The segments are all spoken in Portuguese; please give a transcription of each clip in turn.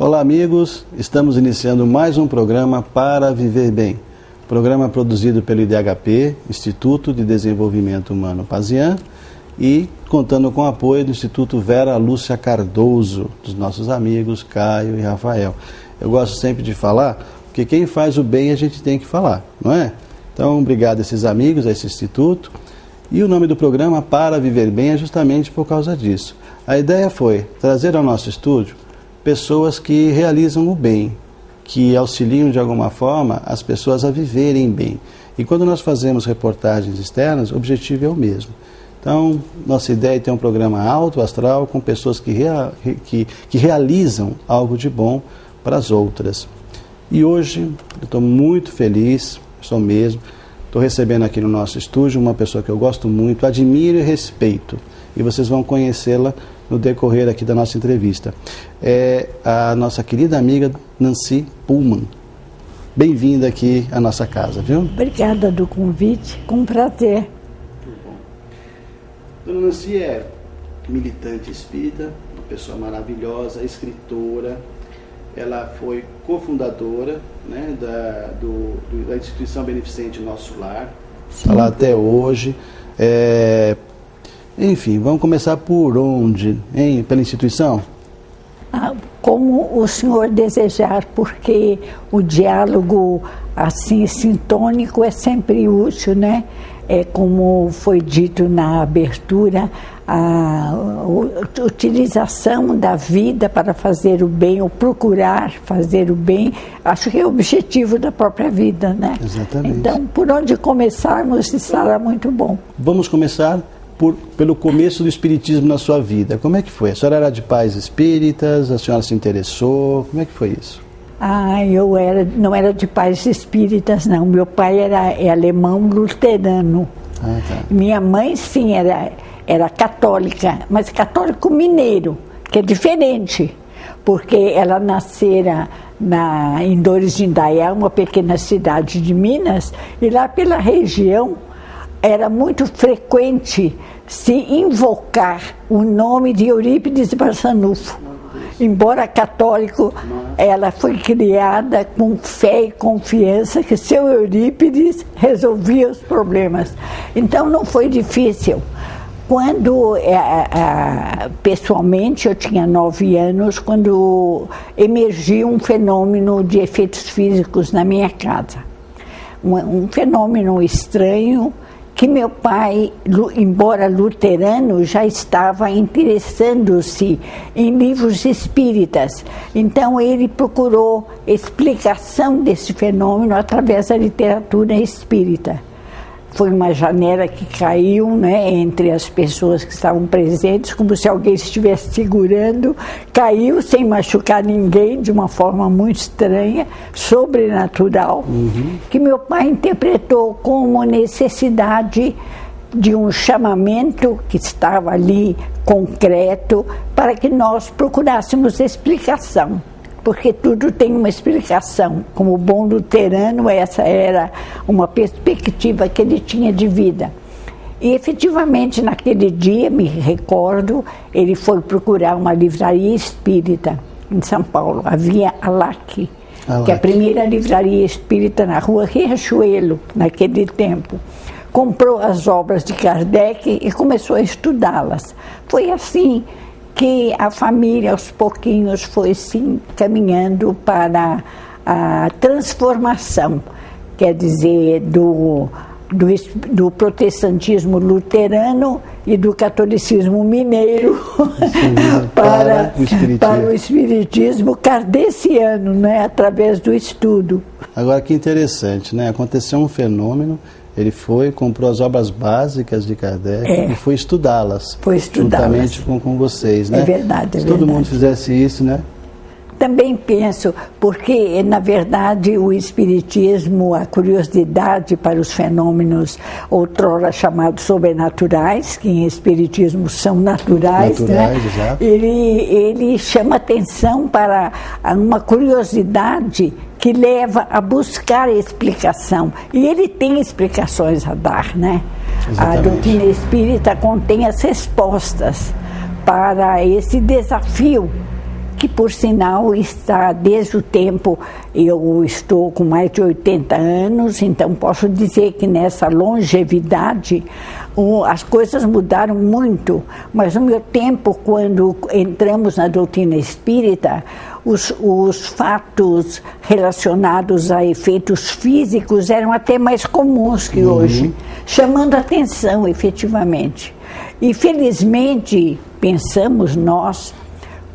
Olá amigos, estamos iniciando mais um programa Para Viver Bem. Programa produzido pelo IDHP, Instituto de Desenvolvimento Humano Pazian, e contando com o apoio do Instituto Vera Lúcia Cardoso, dos nossos amigos Caio e Rafael. Eu gosto sempre de falar, porque quem faz o bem a gente tem que falar, não é? Então, obrigado a esses amigos, a esse instituto. E o nome do programa Para Viver Bem é justamente por causa disso. A ideia foi trazer ao nosso estúdio pessoas que realizam o bem, que auxiliam de alguma forma as pessoas a viverem bem. E quando nós fazemos reportagens externas, o objetivo é o mesmo. Então, nossa ideia é ter um programa alto astral com pessoas que realizam algo de bom para as outras. E hoje eu estou muito feliz, sou mesmo, estou recebendo aqui no nosso estúdio uma pessoa que eu gosto muito, admiro e respeito. E vocês vão conhecê-la no decorrer aqui da nossa entrevista. É a nossa querida amiga Nancy Pullman. Bem-vinda aqui à nossa casa, viu? Obrigada do convite, com prazer. Muito bom. Dona Nancy é militante espírita, uma pessoa maravilhosa, escritora. Ela foi cofundadora, né, da instituição beneficente Nosso Lar. Está lá até hoje. Enfim, vamos começar por onde? Hein? Pela instituição? Como o senhor desejar, porque o diálogo assim sintônico é sempre útil, né? Como foi dito na abertura, a utilização da vida para fazer o bem, ou procurar fazer o bem, acho que é o objetivo da própria vida, né? Exatamente. Então, por onde começarmos, estará muito bom. Vamos começar pelo começo do espiritismo na sua vida. Como é que foi? A senhora era de pais espíritas? A senhora se interessou? Como é que foi isso? Eu não era de pais espíritas, não. Meu pai é alemão luterano. Tá. Minha mãe, sim, era católica, mas católico mineiro, que é diferente, porque ela nascera em Dores de Indaiá, uma pequena cidade de Minas, e lá pela região era muito frequente se invocar o nome de Eurípides Barçanufo. Embora católico, ela foi criada com fé e confiança que seu Eurípides resolvia os problemas. Então não foi difícil. Quando, pessoalmente, eu tinha 9 anos, quando emergiu um fenômeno de efeitos físicos na minha casa. Um fenômeno estranho, que meu pai, embora luterano, já estava interessando-se em livros espíritas. Então ele procurou explicação desse fenômeno através da literatura espírita. Foi uma janela que caiu, né, entre as pessoas que estavam presentes, como se alguém estivesse segurando, caiu sem machucar ninguém, de uma forma muito estranha, sobrenatural, que meu pai interpretou como necessidade de um chamamento que estava ali concreto para que nós procurássemos explicação. Porque tudo tem uma explicação. Como bom luterano, essa era uma perspectiva que ele tinha de vida. E efetivamente, naquele dia, me recordo, ele foi procurar uma livraria espírita em São Paulo. Havia a LAC, que é a primeira livraria espírita na rua Riachuelo, naquele tempo. Comprou as obras de Kardec e começou a estudá-las. Foi assim que a família, aos pouquinhos, foi se caminhando para a transformação, quer dizer, do protestantismo luterano e do catolicismo mineiro para o espiritismo kardeciano, né, através do estudo. Agora, que interessante, né? Aconteceu um fenômeno. Ele foi, comprou as obras básicas de Kardec e foi estudá-las. Juntamente com vocês, né? É verdade, Se todo mundo fizesse isso, né? Também penso, porque, na verdade, o espiritismo, a curiosidade para os fenômenos outrora chamados sobrenaturais, que em espiritismo são naturais, né? Exato. Ele chama atenção para uma curiosidade que leva a buscar explicação. E ele tem explicações a dar, né? Exatamente. A doutrina espírita contém as respostas para esse desafio que por sinal está desde o tempo, eu estou com mais de 80 anos, então posso dizer que nessa longevidade as coisas mudaram muito, mas no meu tempo, quando entramos na doutrina espírita, os fatos relacionados a efeitos físicos eram até mais comuns que hoje, chamando atenção efetivamente. E felizmente, pensamos nós,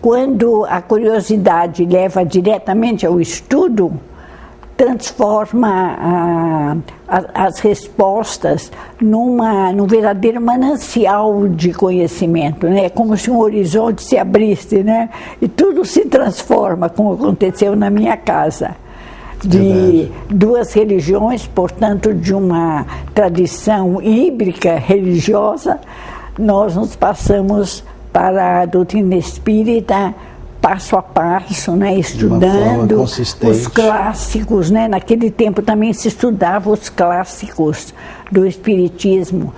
quando a curiosidade leva diretamente ao estudo, transforma as respostas num verdadeiro manancial de conhecimento, né? Como se um horizonte se abrisse, né? E tudo se transforma, como aconteceu na minha casa. De duas religiões, portanto, de uma tradição híbrida religiosa, nós nos passamos para a doutrina espírita passo a passo, né, estudando os clássicos, né? Naquele tempo também se estudava os clássicos do espiritismo,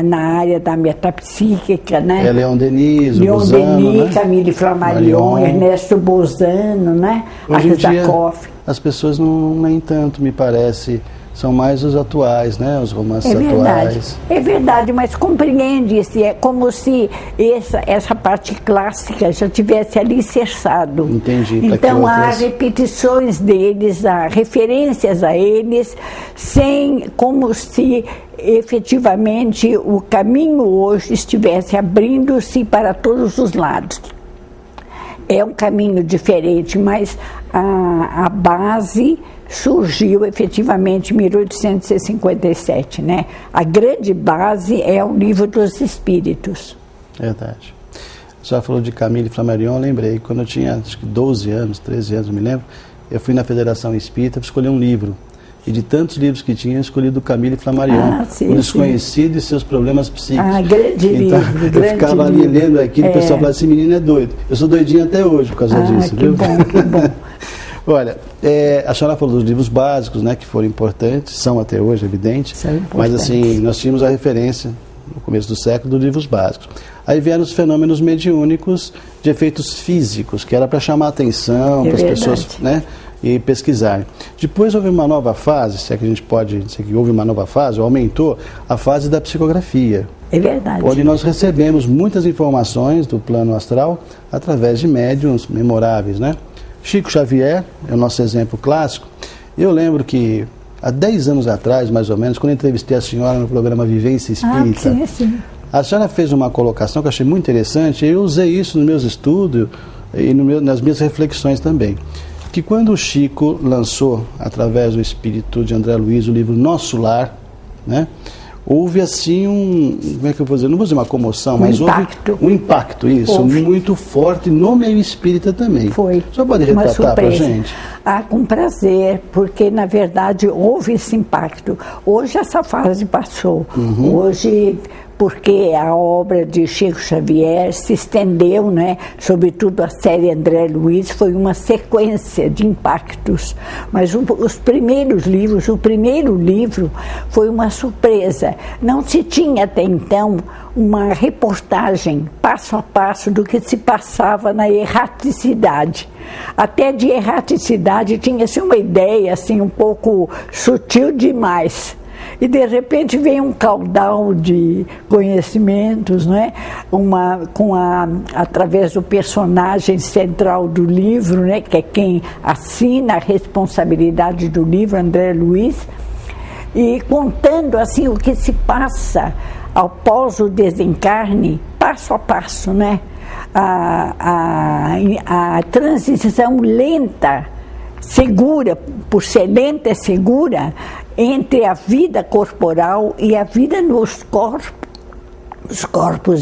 na área da metapsíquica, né? Leon Denis, né? Camille Flammarion, Ernesto Bozano, né? Hoje em dia, as pessoas não, nem tanto, me parece, são mais os atuais, né? Os romances atuais. É verdade, mas compreende-se, é como se essa parte clássica já tivesse alicerçado. Entendi. Então há repetições deles, há referências a eles, como se efetivamente o caminho hoje estivesse abrindo-se para todos os lados. É um caminho diferente, mas a base surgiu efetivamente em 1857, né? A grande base é o Livro dos Espíritos. Verdade. A senhora falou de Camille Flammarion, eu lembrei, quando eu tinha acho que 12 anos, 13 anos, eu me lembro, eu fui na Federação Espírita para escolher um livro. E de tantos livros que tinha, eu escolhi do Camille Flammarion, O Desconhecido e Seus Problemas Psíquicos. Grande então, livro, eu ficava ali lendo aquilo e o pessoal falava, esse menino é doido. Eu sou doidinho até hoje por causa disso, viu? Que bom. Olha, a senhora falou dos livros básicos, né, que foram importantes, são até hoje, evidente, mas assim, nós tínhamos a referência, no começo do século, dos livros básicos. Aí vieram os fenômenos mediúnicos de efeitos físicos, que era para chamar a atenção, para as pessoas, né, e pesquisarem. Depois houve uma nova fase, se é que a gente pode dizer que houve uma nova fase, ou aumentou a fase da psicografia. É verdade. Onde nós recebemos muitas informações do plano astral através de médiuns memoráveis, né? Chico Xavier é o nosso exemplo clássico. Eu lembro que há 10 anos atrás, mais ou menos, quando eu entrevistei a senhora no programa Vivência Espírita, sim. A senhora fez uma colocação que eu achei muito interessante, e eu usei isso nos meus estudos e nas minhas reflexões também. Que quando o Chico lançou, através do espírito de André Luiz, o livro Nosso Lar, né? Houve assim como é que eu vou dizer, não vou dizer uma comoção, mas houve um impacto, isso, muito forte no meio espírita também. Foi. Só pode retratar para a gente? Com prazer, porque na verdade houve esse impacto. Hoje essa fase passou. Hoje, porque a obra de Chico Xavier se estendeu, né? Sobretudo a série André Luiz, foi uma sequência de impactos. Mas os primeiros livros, o primeiro livro foi uma surpresa. Não se tinha até então uma reportagem passo a passo do que se passava na erraticidade. Até de erraticidade tinha-se uma ideia assim, um pouco sutil demais. E de repente vem um caudal de conhecimentos, né? Através do personagem central do livro, né? Que é quem assina a responsabilidade do livro, André Luiz, e contando assim o que se passa após o desencarne, passo a passo, né? A transição lenta, segura, por ser lenta e segura, entre a vida corporal e a vida nos corpos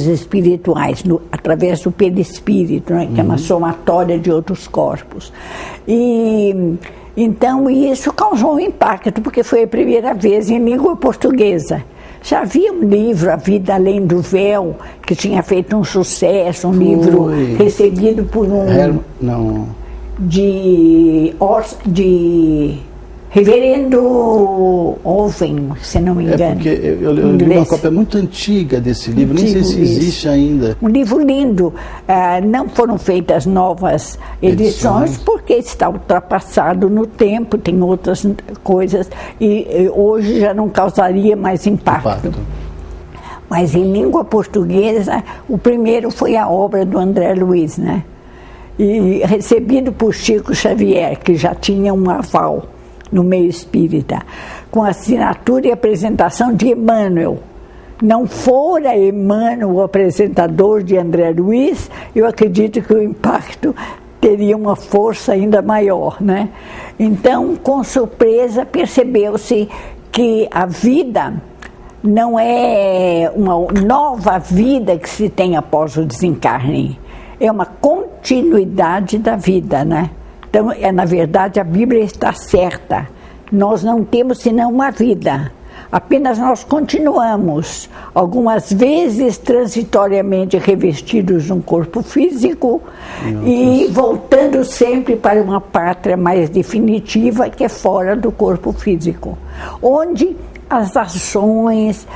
espirituais, através do perispírito, né, que é uma somatória de outros corpos. E então isso causou um impacto, porque foi a primeira vez em língua portuguesa. Já havia um livro, A Vida Além do Véu, que tinha feito um sucesso, livro recebido por Reverendo Owen, se não me engano. Porque eu li uma cópia muito antiga desse livro, nem sei se existe ainda. Um livro lindo. Não foram feitas novas edições porque está ultrapassado no tempo, tem outras coisas, e hoje já não causaria mais impacto. Mas em língua portuguesa, o primeiro foi a obra do André Luiz, né? E recebido por Chico Xavier, que já tinha um aval no meio espírita, com a assinatura e apresentação de Emmanuel. Não fora Emmanuel o apresentador de André Luiz, eu acredito que o impacto teria uma força ainda maior, né? Então, com surpresa, percebeu-se que a vida não é uma nova vida que se tem após o desencarne, é uma continuidade da vida, né? Então, na verdade, a Bíblia está certa. Nós não temos senão uma vida. Apenas nós continuamos, algumas vezes transitoriamente revestidos de um corpo físico e voltando sempre para uma pátria mais definitiva, que é fora do corpo físico, onde as ações,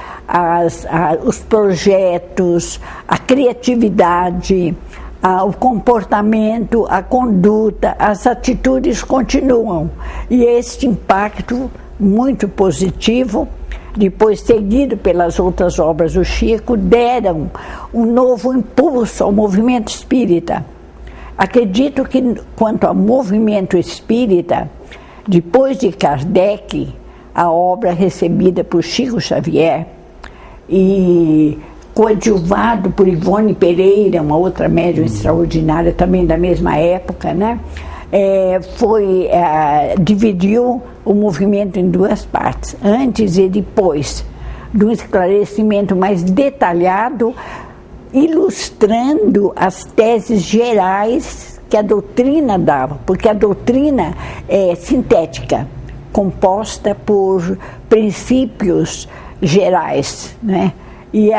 os projetos, a criatividade, o comportamento, a conduta, as atitudes continuam. E este impacto muito positivo, depois seguido pelas outras obras do Chico, deram um novo impulso ao movimento espírita. Acredito que, quanto ao movimento espírita, depois de Kardec, a obra recebida por Chico Xavier e coadjuvado por Ivone Pereira, uma outra médium extraordinária também da mesma época, né? Dividiu o movimento em duas partes, antes e depois, de um esclarecimento mais detalhado, ilustrando as teses gerais que a doutrina dava, porque a doutrina é sintética, composta por princípios gerais, né? E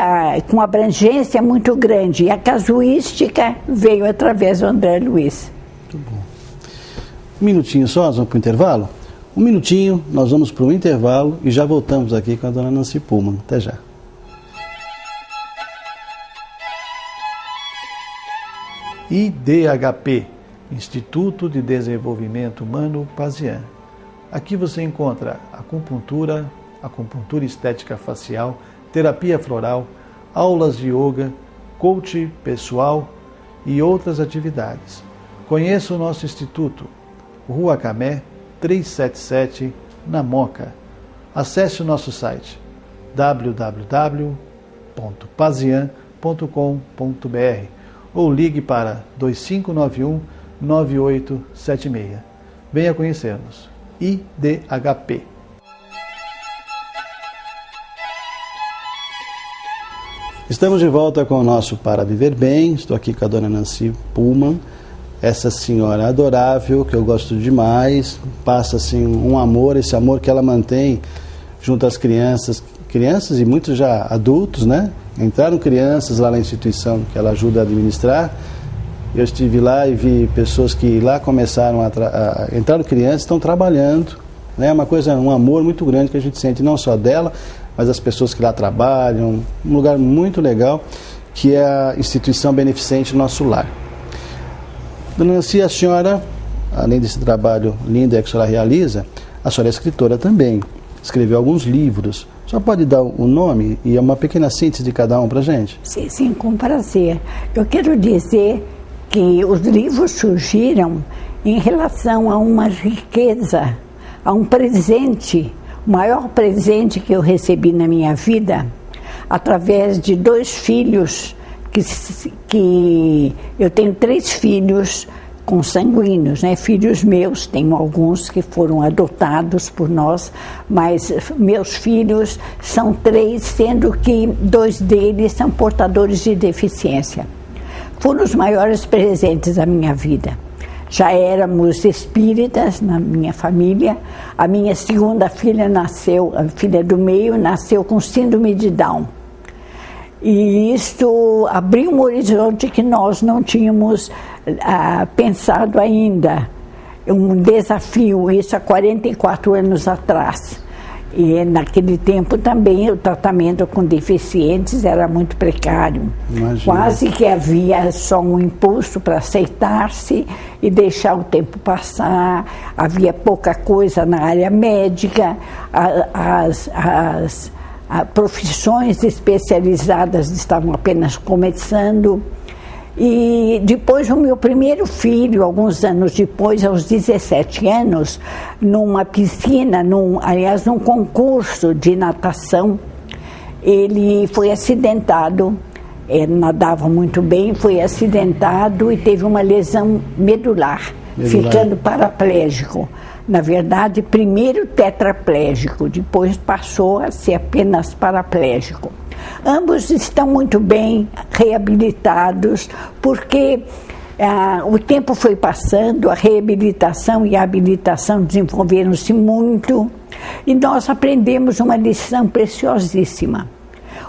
com abrangência muito grande. E a casuística veio através do André Luiz. Muito bom. Um minutinho só, nós vamos para o intervalo? Um minutinho, nós vamos para o intervalo e já voltamos aqui com a dona Nancy Pullman. Até já. IDHP, Instituto de Desenvolvimento Humano Pazian. Aqui você encontra acupuntura estética facial, terapia floral, aulas de yoga, coach pessoal e outras atividades. Conheça o nosso instituto, Rua Camé, 377, na Moca. Acesse o nosso site www.pazian.com.br ou ligue para 2591-9876. Venha conhecer-nos. IDHP. Estamos de volta com o nosso Para Viver Bem. Estou aqui com a dona Nancy Pullman, essa senhora adorável, que eu gosto demais, passa assim um amor, esse amor que ela mantém junto às crianças e muitos já adultos, né? Entraram crianças lá na instituição que ela ajuda a administrar. Eu estive lá e vi pessoas que lá começaram entraram crianças, estão trabalhando, né? Uma coisa, um amor muito grande que a gente sente, não só dela, mas as pessoas que lá trabalham, um lugar muito legal, que é a instituição beneficente Nosso Lar. Dona Nancy, a senhora, além desse trabalho lindo que a senhora realiza, a senhora é escritora também, escreveu alguns livros. A senhora pode dar o nome e uma pequena síntese de cada um para a gente? Sim, com prazer. Eu quero dizer que os livros surgiram em relação a uma riqueza, a um presente, o maior presente que eu recebi na minha vida, através de 2 filhos, que eu tenho 3 filhos consanguíneos, né? Filhos meus, tenho alguns que foram adotados por nós, mas meus filhos são 3, sendo que 2 deles são portadores de deficiência. Foram os maiores presentes da minha vida. Já éramos espíritas na minha família. A minha segunda filha nasceu, a filha do meio, nasceu com síndrome de Down. E isto abriu um horizonte que nós não tínhamos pensado ainda. um desafio, isso há 44 anos atrás. E naquele tempo também o tratamento com deficientes era muito precário. Imagina. Quase que havia só um impulso para aceitar-se e deixar o tempo passar. Havia pouca coisa na área médica, as profissões especializadas estavam apenas começando. E depois o meu primeiro filho, alguns anos depois, aos 17 anos, numa piscina, num concurso de natação, ele foi acidentado. Ele nadava muito bem, foi acidentado e teve uma lesão medular. Ficando paraplégico. Na verdade, primeiro tetraplégico, depois passou a ser apenas paraplégico. Ambos estão muito bem reabilitados, porque o tempo foi passando, a reabilitação e a habilitação desenvolveram-se muito, e nós aprendemos uma lição preciosíssima.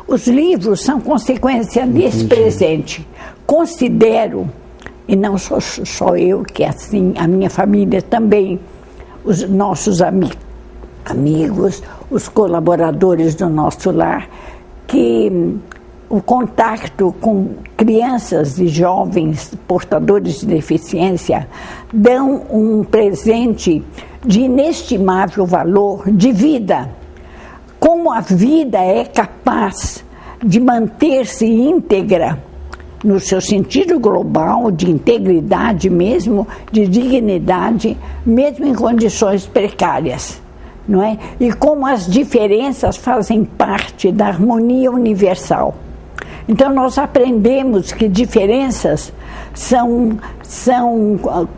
Os livros são consequência desse presente. Considero, e não só eu, que assim, a minha família também, os nossos amigos, os colaboradores do nosso lar, que o contato com crianças e jovens portadores de deficiência dão um presente de inestimável valor de vida. Como a vida é capaz de manter-se íntegra no seu sentido global, de integridade mesmo, de dignidade, mesmo em condições precárias. Não é? E como as diferenças fazem parte da harmonia universal. Então nós aprendemos que diferenças são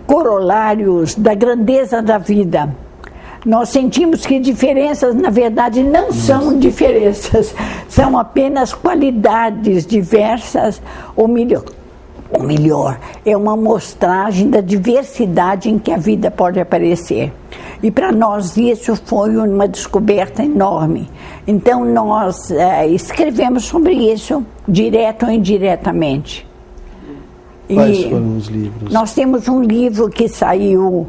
corolários da grandeza da vida. Nós sentimos que diferenças, na verdade, não são diferenças, são apenas qualidades diversas, ou melhor, é uma amostragem da diversidade em que a vida pode aparecer. E para nós isso foi uma descoberta enorme. Então nós escrevemos sobre isso, direto ou indiretamente. Quais foram os livros? Nós temos um livro que saiu,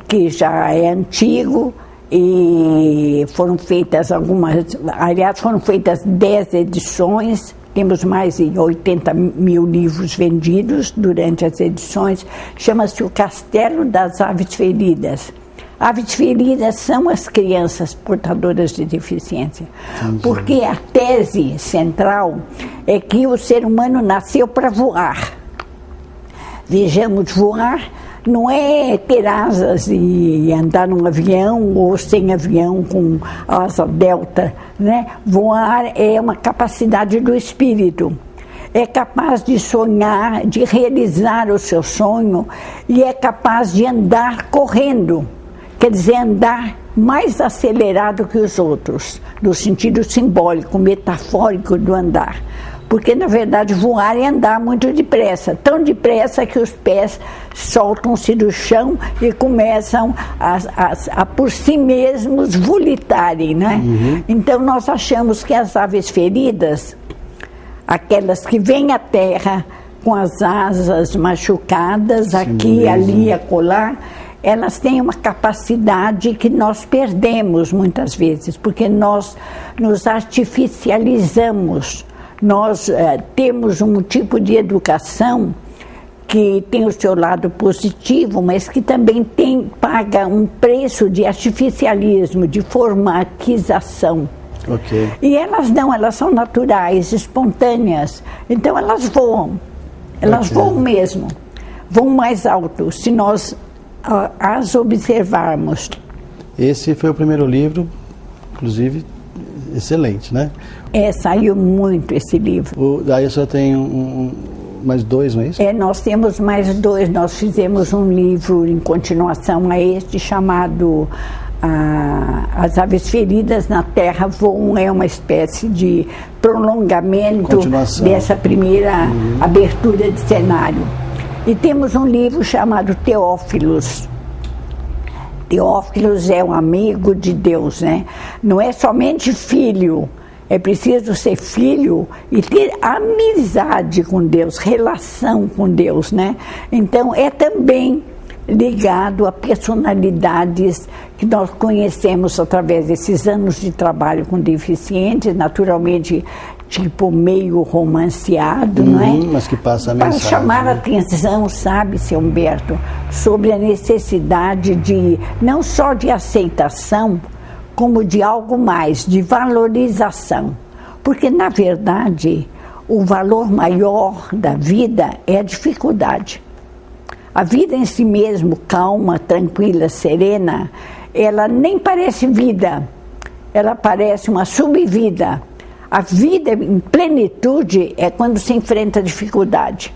que já é antigo, e foram feitas foram feitas 10 edições. Temos mais de 80 mil livros vendidos durante as edições. Chama-se O Castelo das Aves Feridas. Aves feridas são as crianças portadoras de deficiência. Entendi. Porque a tese central é que o ser humano nasceu para voar. Vejamos, voar não é ter asas e andar num avião ou sem avião com asa delta, né? Voar é uma capacidade do espírito. É capaz de sonhar, de realizar o seu sonho e é capaz de andar correndo. Quer dizer, andar mais acelerado que os outros, no sentido simbólico, metafórico do andar. Porque, na verdade, voar é andar muito depressa, tão depressa que os pés soltam-se do chão e começam a por si mesmos volitarem, né? Uhum. Então, nós achamos que as aves feridas, aquelas que vêm à terra com as asas machucadas, aqui, ali, acolá, elas têm uma capacidade que nós perdemos muitas vezes, porque nós nos artificializamos. Nós temos um tipo de educação que tem o seu lado positivo, mas que também paga um preço de artificialismo, de formatização. Okay. E elas não, elas são naturais, espontâneas. Então elas voam. Elas voam mesmo. Voam mais alto, se nós as observarmos. Esse foi o primeiro livro, inclusive, excelente, né? Saiu muito esse livro. Daí eu só tenho mais 2, não é isso? Nós temos mais 2. Nós fizemos um livro em continuação a este, chamado As Aves Feridas na Terra Voam. É uma espécie de prolongamento dessa primeira abertura de cenário. E temos um livro chamado Teófilos. Teófilos é um amigo de Deus, né? Não é somente filho, é preciso ser filho e ter amizade com Deus, relação com Deus, né? Então é também ligado a personalidades que nós conhecemos através desses anos de trabalho com deficientes, naturalmente tipo meio romanceado, não é? Mas que passa a mensagem. Para chamar a atenção, sabe, seu Humberto, sobre a necessidade de, não só de aceitação, como de algo mais, de valorização. Porque, na verdade, o valor maior da vida é a dificuldade. A vida em si mesmo, calma, tranquila, serena, ela nem parece vida, ela parece uma subvida. A vida em plenitude é quando se enfrenta a dificuldade.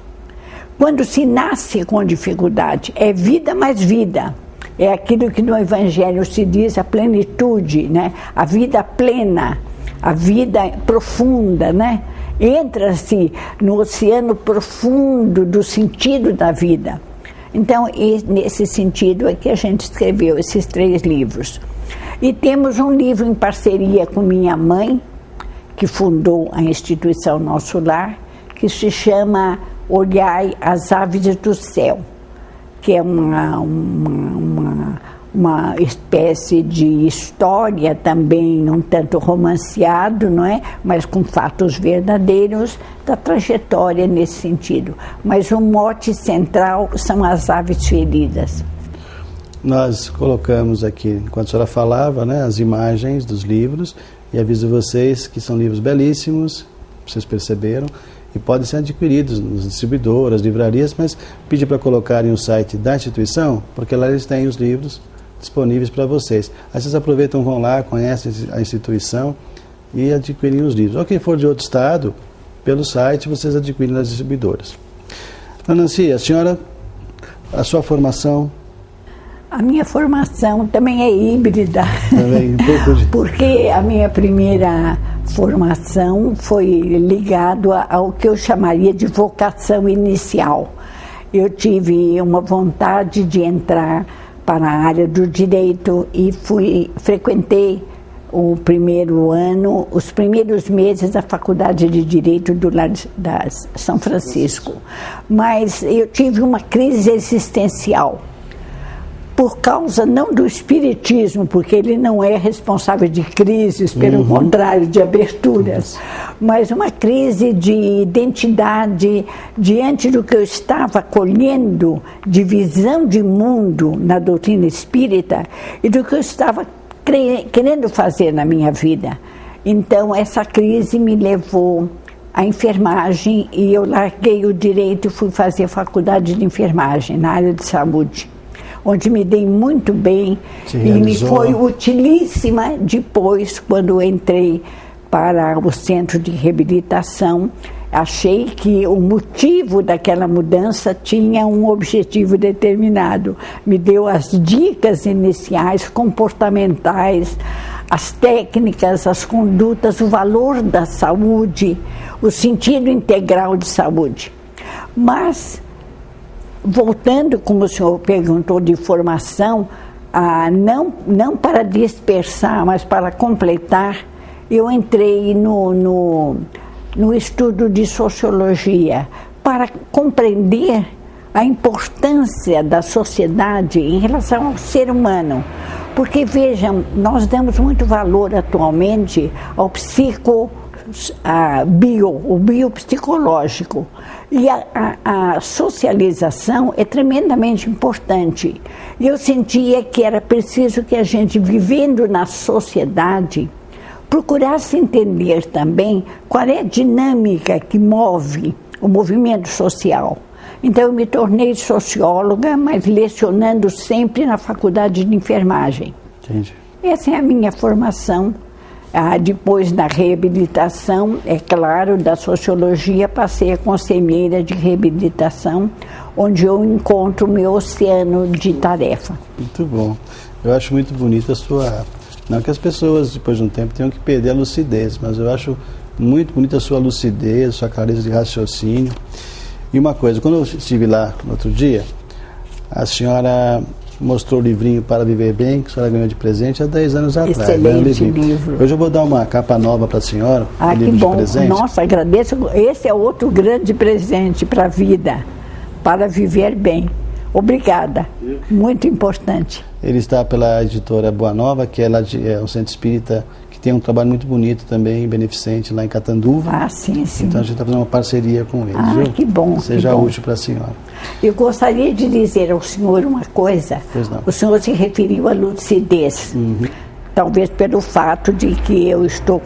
Quando se nasce com dificuldade, é vida mais vida. É aquilo que no Evangelho se diz a plenitude, né? A vida plena, a vida profunda, né? Entra-se no oceano profundo do sentido da vida. Então, nesse sentido é que a gente escreveu esses 3 livros. E temos um livro em parceria com minha mãe, que fundou a instituição Nosso Lar, que se chama Olhai as Aves do Céu, que é uma espécie de história também um tanto romanceado, não é? Mas com fatos verdadeiros da trajetória nesse sentido. Mas o mote central são as aves feridas. Nós colocamos aqui, enquanto a senhora falava, né, as imagens dos livros, e aviso vocês que são livros belíssimos, vocês perceberam, e podem ser adquiridos nos distribuidores, livrarias, mas pedi para colocarem o site da instituição, porque lá eles têm os livros disponíveis para vocês. Aí vocês aproveitam, vão lá, conhecem a instituição e adquirem os livros. Ou quem for de outro estado, pelo site vocês adquirem nas distribuidoras. Dona Nancy, a senhora, a sua formação... A minha formação também é híbrida, também, um pouco de... porque a minha primeira formação foi ligado ao que eu chamaria de vocação inicial. Eu tive uma vontade de entrar para a área do direito e frequentei o primeiro ano, os primeiros meses da Faculdade de Direito do Lar da São Francisco. Mas eu tive uma crise existencial. Por causa não do espiritismo, porque ele não é responsável de crises, pelo contrário, de aberturas, mas uma crise de identidade diante do que eu estava colhendo de visão de mundo na doutrina espírita e do que eu estava querendo fazer na minha vida. Então essa crise me levou à enfermagem e eu larguei o direito e fui fazer faculdade de enfermagem na área de saúde, onde me dei muito bem e me foi utilíssima depois, quando entrei para o centro de reabilitação. Achei que o motivo daquela mudança tinha um objetivo determinado. Me deu as dicas iniciais, comportamentais, as técnicas, as condutas, o valor da saúde, o sentido integral de saúde. Mas... voltando, como o senhor perguntou, de formação, não para dispersar, mas para completar, eu entrei no estudo de sociologia para compreender a importância da sociedade em relação ao ser humano. Porque, vejam, nós damos muito valor atualmente ao o biopsicológico. E a socialização é tremendamente importante. E eu sentia que era preciso que a gente, vivendo na sociedade, procurasse entender também qual é a dinâmica que move o movimento social. Então eu me tornei socióloga, mas lecionando sempre na faculdade de enfermagem. Entendi. Essa é a minha formação. Depois da reabilitação, é claro, da sociologia, passei a conselheira de reabilitação, onde eu encontro o meu oceano de tarefa. Muito bom. Eu acho muito bonita a sua... Não que as pessoas, depois de um tempo, tenham que perder a lucidez, mas eu acho muito bonita a sua lucidez, a sua clareza de raciocínio. E uma coisa, quando eu estive lá no outro dia, a senhora... mostrou o livrinho Para Viver Bem, que a senhora ganhou de presente há 10 anos atrás. Excelente livro. Hoje eu vou dar uma capa nova para a senhora, que livro bom. de presente. Nossa, agradeço. Esse é outro grande presente para a vida, Para Viver Bem. Obrigada, muito importante. Ele está pela editora Boa Nova, que é um centro espírita que tem um trabalho muito bonito também, beneficente, lá em Catanduva. Ah, sim, sim. Então a gente está fazendo uma parceria com eles, Ah, viu? que bom. Seja que bom. útil para a senhora. Eu gostaria de dizer ao senhor uma coisa. Pois não. O senhor se referiu à lucidez. Talvez pelo fato de que eu estou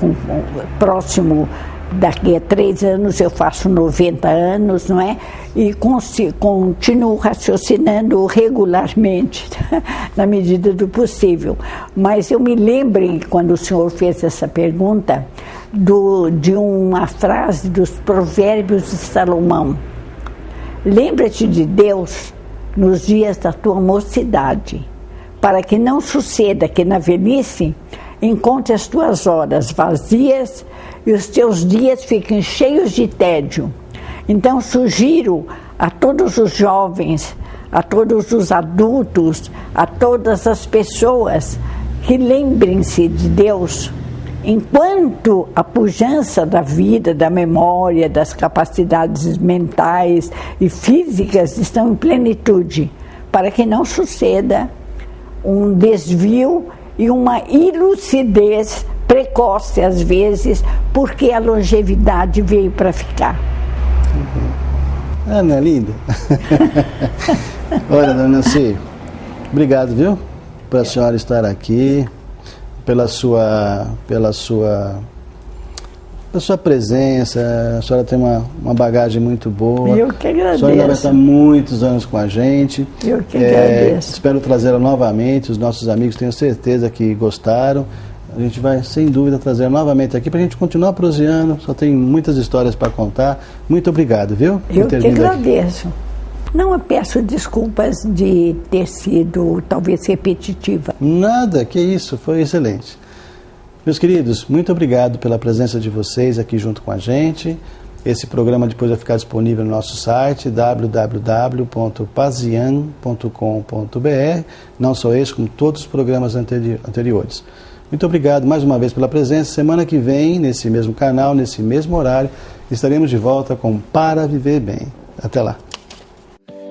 próximo, daqui a 3 anos eu faço 90 anos, não é? E continuo raciocinando regularmente, na medida do possível. Mas eu me lembrei, quando o senhor fez essa pergunta, de uma frase dos Provérbios de Salomão. Lembra-te de Deus nos dias da tua mocidade, para que não suceda que na velhice encontre as tuas horas vazias e os teus dias fiquem cheios de tédio. Então sugiro a todos os jovens, a todos os adultos, a todas as pessoas que lembrem-se de Deus enquanto a pujança da vida, da memória, das capacidades mentais e físicas estão em plenitude, para que não suceda um desvio e uma ilucidez precoce às vezes, porque a longevidade veio para ficar. Ana, linda. Olha, dona Nancy, obrigado, viu? Por a senhora estar aqui, pela sua presença. A senhora tem uma bagagem muito boa. Eu que agradeço. A senhora vai estar muitos anos com a gente. Eu que agradeço. Espero trazê-la novamente. Os nossos amigos tenho certeza que gostaram. A gente vai, sem dúvida, trazer novamente aqui para a gente continuar prosseando. Só tem muitas histórias para contar. Muito obrigado, viu? Eu que agradeço. Não, eu peço desculpas de ter sido, talvez, repetitiva. Nada, que isso, foi excelente. Meus queridos, muito obrigado pela presença de vocês aqui junto com a gente. Esse programa depois vai ficar disponível no nosso site, www.pazian.com.br. Não só esse, como todos os programas anteriores. Muito obrigado mais uma vez pela presença. Semana que vem, nesse mesmo canal, nesse mesmo horário, estaremos de volta com Para Viver Bem. Até lá.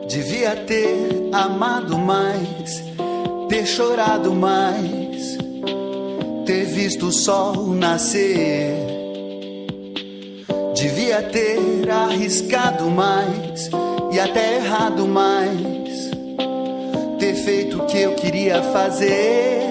Devia ter amado mais, ter chorado mais, ter visto o sol nascer. Devia ter arriscado mais e até errado mais, ter feito o que eu queria fazer.